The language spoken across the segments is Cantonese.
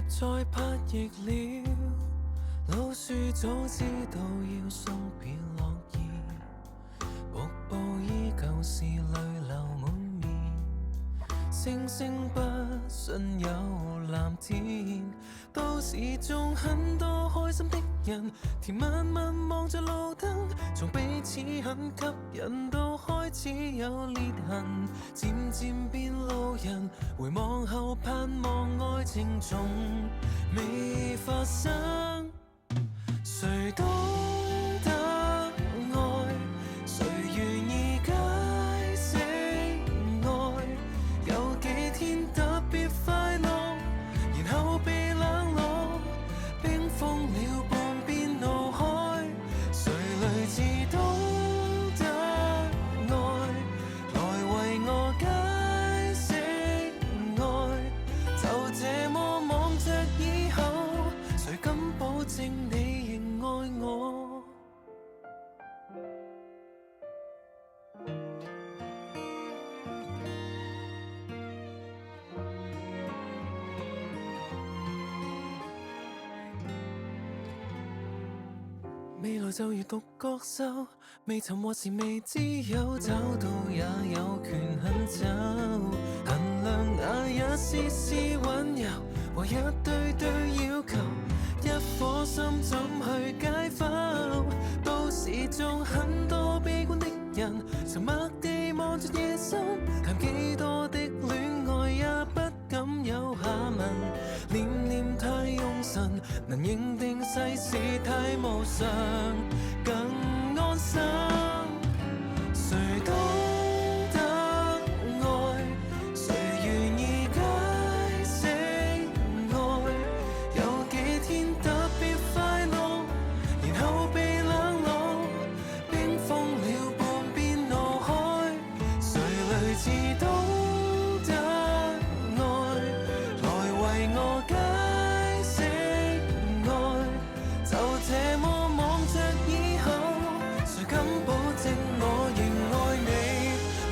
再拍翼了，老樹早知道要送別落葉，瀑布依舊是淚流滿面，星星不信有藍天，都市中很多開心的人，甜蜜蜜望着路燈，從彼此很吸引到開始有裂痕，漸漸變路人，回望後盼望愛情從未發生。誰懂得愛，誰願意解釋愛，有幾天特別快樂，然後被冷落，冰封了半邊腦海，誰類似懂得愛，來為我解釋愛，就這麼望着以後，誰敢保證你仍愛我？未來就如獨角獸，未尋獲時未知有，找到也有權狠走，衡量那也絲絲溫柔，和一堆堆要求，一顆心怎去解剖？都市中很多悲觀的人，沉默地望着夜深，談幾多的戀愛也不敢有下文，念念太用神，能認定世事太無常，更安心。誰懂得愛，誰願意解釋愛，有幾天特別快樂，然後被冷落，冰封了半邊腦海，誰類似懂得愛，來為我解釋愛，就這麼望着以後，誰敢保證我仍愛你？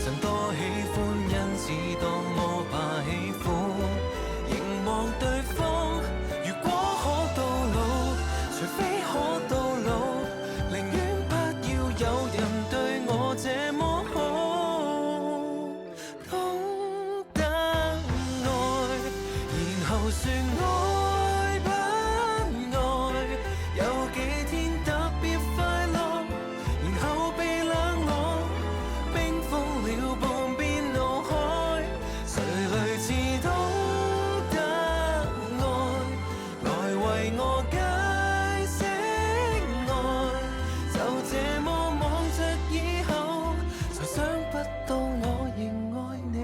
曾多喜歡，因此多麼怕喜歡，凝望對方，如果可到老，除非可到老，寧願不要有人對我這麼好，懂得愛，然後說愛不愛，有幾天特別快樂，然後被冷落，冰封了半邊腦海，誰類似懂得愛，來為我解釋愛，就這麼望着以後，才想不到我仍愛你。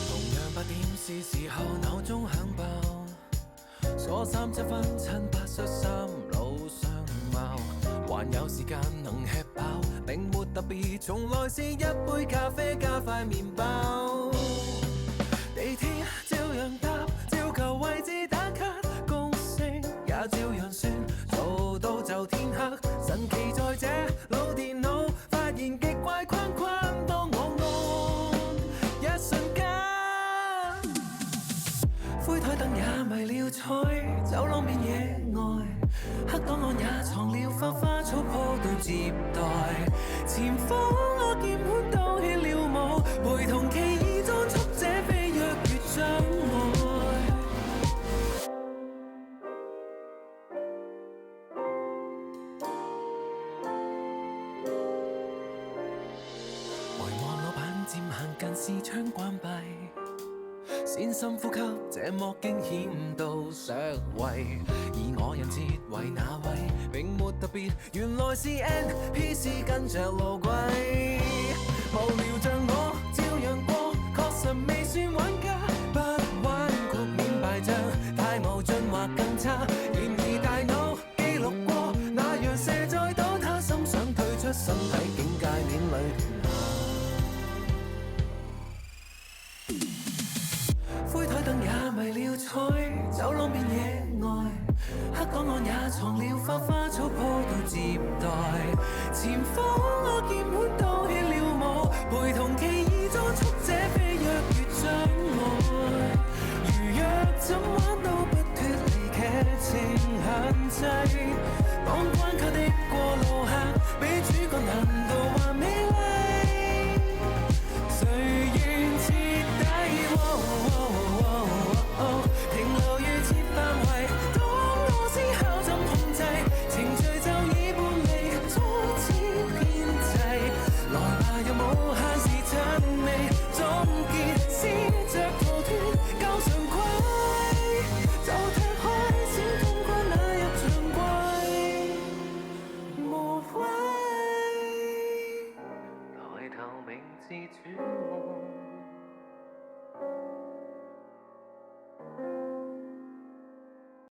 同樣8點是時候鬧鐘響爆，鎖37分親8恤衫老相貌，還有時間能吃飽，並沒特別，從來是一杯咖啡加塊麵包。地鐵照樣搭，照舊位置打卡，公式也照樣算，做到就天黑。神奇在這老電腦，發現極怪框框，當我按一瞬間，灰台燈也迷了彩，走廊變野外，黑檔案也藏了花花草鋪到接待，前方我鍵盤都起了舞，陪同奇異裝束者飛躍越障礙。遺忘老闆漸行近視窗關閉，先深呼吸，這麼驚險到削位，而我人設為那位並沒特別，原來是 NPC 跟着路軌。案也藏了花花草坡度接待，前方我鍵盤都起了舞，陪同